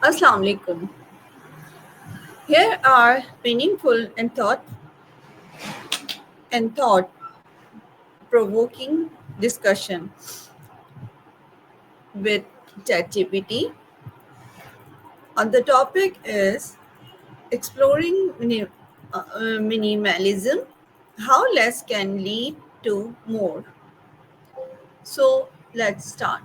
Assalamu alaikum. Here are meaningful and thought provoking discussion with ChatGPT. The topic is exploring minimalism, how less can lead to more. So let's start.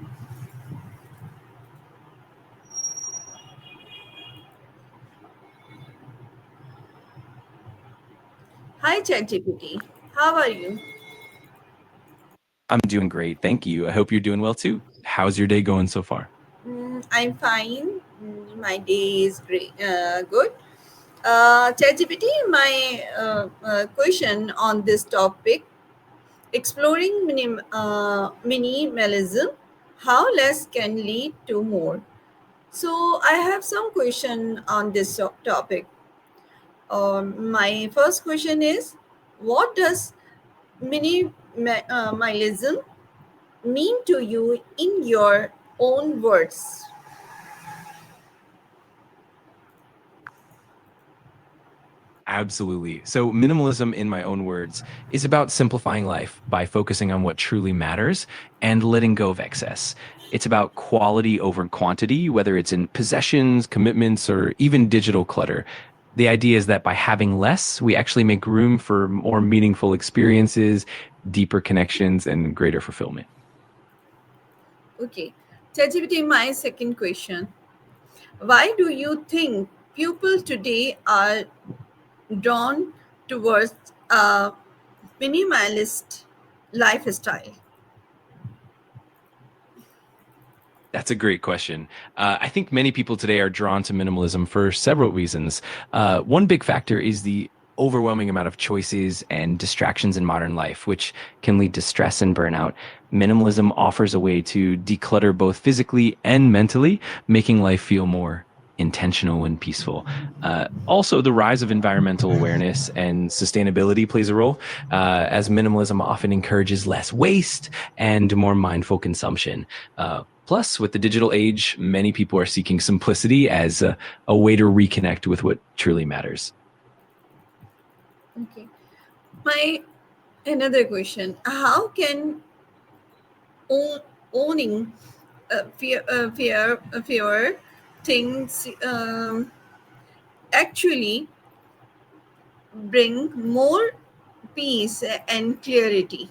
Hi ChatGPT, how are you? I'm doing great. Thank you. I hope you're doing well too. How's your day going so far? I'm fine. My day is great, good. ChatGPT, my question on this topic: exploring minimalism, how less can lead to more. So I have some question on this topic. My first question is, what does minimalism mean to you in your own words? Absolutely. So, minimalism, in my own words, is about simplifying life by focusing on what truly matters and letting go of excess. It's about quality over quantity, whether it's in possessions, commitments, or even digital clutter. The idea is that by having less, we actually make room for more meaningful experiences, deeper connections, and greater fulfillment. Okay, ChatGPT, my second question: why do you think people today are drawn towards a minimalist lifestyle? That's a great question. I think many people today are drawn to minimalism for several reasons. One big factor is the overwhelming amount of choices and distractions in modern life, which can lead to stress and burnout. Minimalism offers a way to declutter both physically and mentally, making life feel more intentional and peaceful. Also, the rise of environmental awareness and sustainability plays a role, as minimalism often encourages less waste and more mindful consumption. Plus, with the digital age, many people are seeking simplicity as a way to reconnect with what truly matters. Okay. My another question: how can own, owning fewer things actually bring more peace and clarity?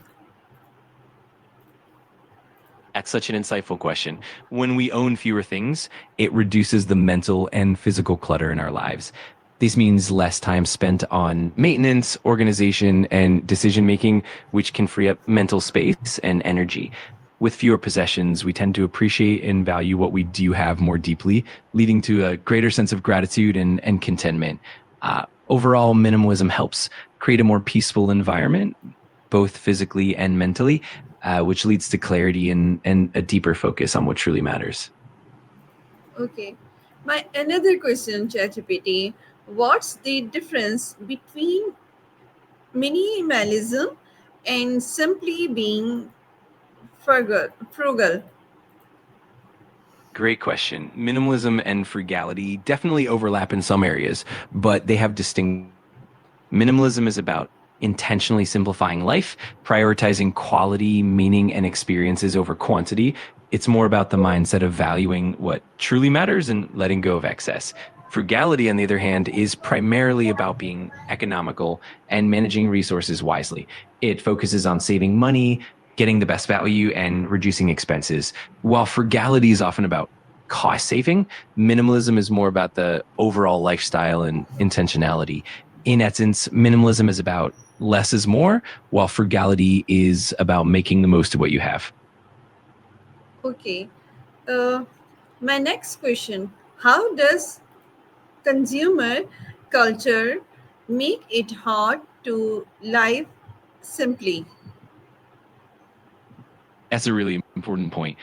That's such an insightful question. When we own fewer things, it reduces the mental and physical clutter in our lives. This means less time spent on maintenance, organization, and decision making, which can free up mental space and energy. With fewer possessions, we tend to appreciate and value what we do have more deeply, leading to a greater sense of gratitude and contentment. Overall, minimalism helps create a more peaceful environment, both physically and mentally, which leads to clarity and a deeper focus on what truly matters. Okay. My another question, ChatGPT: what's the difference between minimalism and simply being frugal? Great question. Minimalism and frugality definitely overlap in some areas, but they have distinct. Minimalism is about intentionally simplifying life, prioritizing quality, meaning, and experiences over quantity. It's more about the mindset of valuing what truly matters and letting go of excess. Frugality, on the other hand, is primarily about being economical and managing resources wisely. It focuses on saving money, getting the best value, and reducing expenses. While frugality is often about cost saving, minimalism is more about the overall lifestyle and intentionality. In essence, minimalism is about less is more, while frugality is about making the most of what you have. Okay. Uh, my next question: how does consumer culture make it hard to live simply? That's a really important point.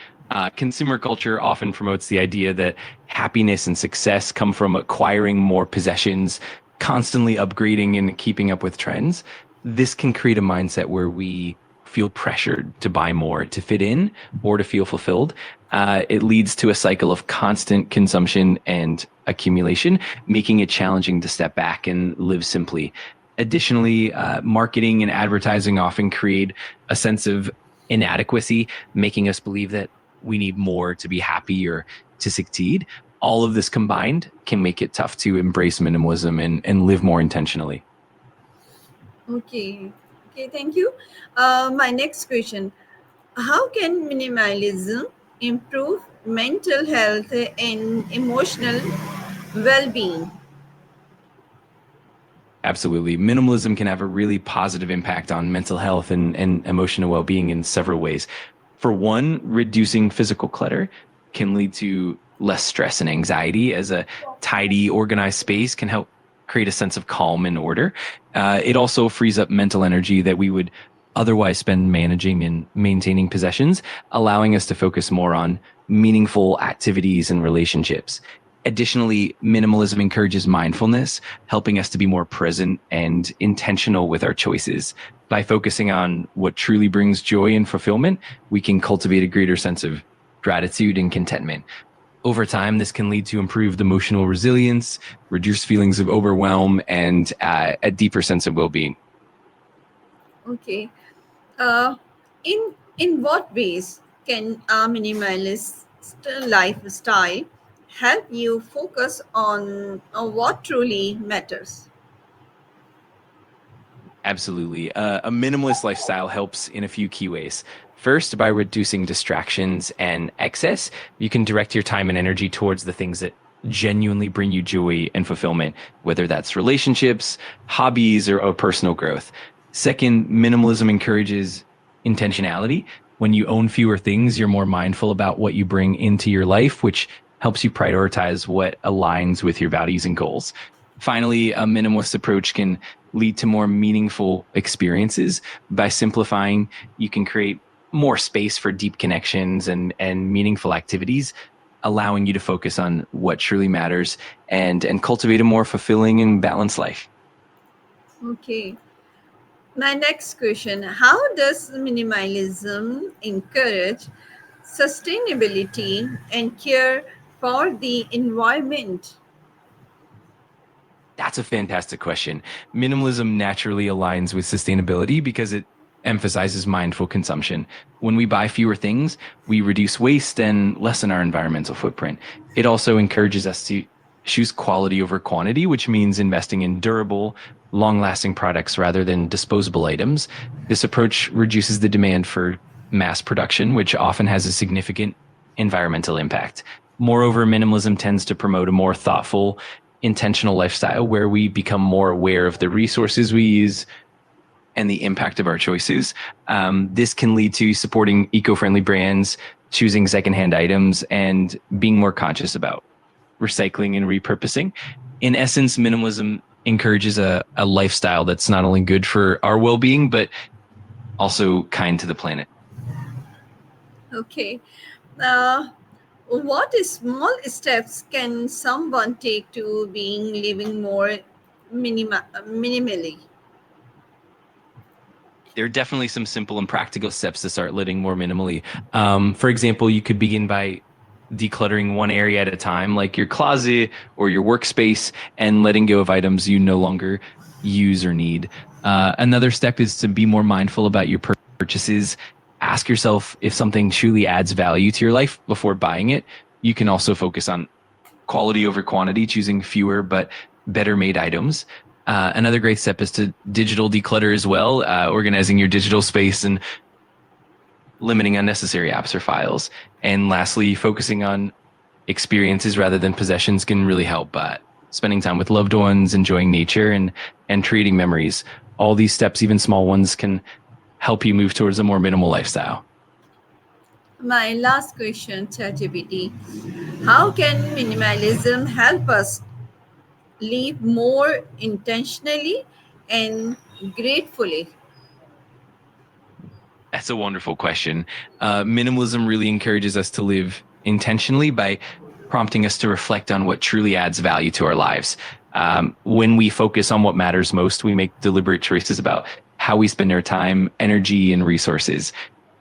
Consumer culture often promotes the idea that happiness and success come from acquiring more possessions, constantly upgrading and keeping up with trends. This can create a mindset where we feel pressured to buy more to fit in or to feel fulfilled. It leads to a cycle of constant consumption and accumulation, making it challenging to step back and live simply. Additionally, marketing and advertising often create a sense of inadequacy, making us believe that we need more to be happy or to succeed. All of this combined can make it tough to embrace minimalism and live more intentionally. Okay. Okay, thank you. My next question: how can minimalism improve mental health and emotional well being? Absolutely. Minimalism can have a really positive impact on mental health and emotional well being in several ways. For one, reducing physical clutter can lead to less stress and anxiety, as a tidy, organized space can help create a sense of calm and order. It also frees up mental energy that we would otherwise spend managing and maintaining possessions, allowing us to focus more on meaningful activities and relationships. Additionally, minimalism encourages mindfulness, helping us to be more present and intentional with our choices. By focusing on what truly brings joy and fulfillment, we can cultivate a greater sense of gratitude and contentment. Over time, this can lead to improved emotional resilience, reduced feelings of overwhelm, and a deeper sense of well being. Okay. Uh, in what ways can a minimalist lifestyle help you focus on what truly matters? Absolutely. A minimalist lifestyle helps in a few key ways. First, by reducing distractions and excess, you can direct your time and energy towards the things that genuinely bring you joy and fulfillment, whether that's relationships, hobbies, or personal growth. Second, minimalism encourages intentionality. When you own fewer things, you're more mindful about what you bring into your life, which helps you prioritize what aligns with your values and goals. Finally, a minimalist approach can lead to more meaningful experiences. By simplifying, you can create more space for deep connections and meaningful activities, allowing you to focus on what truly matters and cultivate a more fulfilling and balanced life. Okay. My next question: how does minimalism encourage sustainability and care for the environment? That's a fantastic question. Minimalism naturally aligns with sustainability because it emphasizes mindful consumption. When we buy fewer things, we reduce waste and lessen our environmental footprint. It also encourages us to choose quality over quantity, which means investing in durable, long lasting products rather than disposable items. This approach reduces the demand for mass production, which often has a significant environmental impact. Moreover, minimalism tends to promote a more thoughtful, intentional lifestyle where we become more aware of the resources we use and the impact of our choices. This can lead to supporting eco-friendly brands, choosing secondhand items, and being more conscious about recycling and repurposing. In essence, minimalism encourages a lifestyle that's not only good for our well-being, but also kind to the planet. Okay. Uh, what small steps can someone take to being living more minimally? There are definitely some simple and practical steps to start living more minimally. For example, you could begin by decluttering one area at a time, like your closet or your workspace, and letting go of items you no longer use or need. Another step is to be more mindful about your purchases. Ask yourself if something truly adds value to your life before buying it. You can also focus on quality over quantity, choosing fewer but better made items. Another great step is to digital declutter as well, organizing your digital space and limiting unnecessary apps or files. And lastly, focusing on experiences rather than possessions can really help. Spending time with loved ones, enjoying nature, and creating memories. All these steps, even small ones, can help you move towards a more minimal lifestyle. My last question, ChatGPT. How can minimalism help us live more intentionally and gratefully? That's a wonderful question. Minimalism really encourages us to live intentionally by prompting us to reflect on what truly adds value to our lives. When we focus on what matters most, we make deliberate choices about how we spend our time, energy, and resources.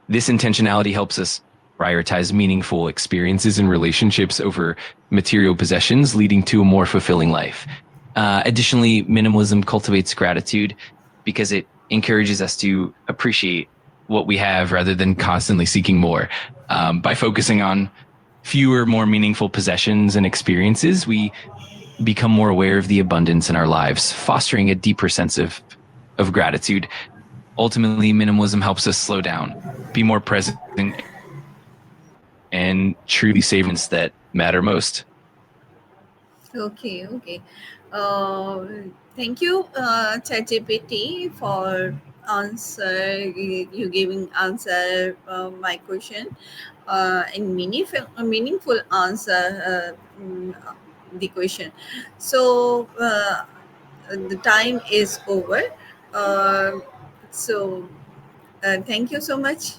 This intentionality helps us prioritize meaningful experiences and relationships over material possessions, leading to a more fulfilling life. Additionally, minimalism cultivates gratitude because it encourages us to appreciate what we have rather than constantly seeking more. By focusing on fewer, more meaningful possessions and experiences, we become more aware of the abundance in our lives, fostering a deeper sense of gratitude. Ultimately, minimalism helps us slow down, be more present, and truly savor the moments that matter most. Okay, okay. Uh, Thank you, ChatGPT, for you giving answer my question in meaningful answer the question. So the time is over. Uh, so thank you so much.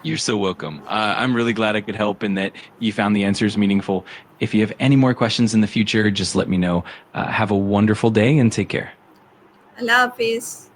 You're so welcome. I'm really glad I could help and that you found the answers meaningful. If you have any more questions in the future, just let me know. Have a wonderful day and take care. Allah Hafiz.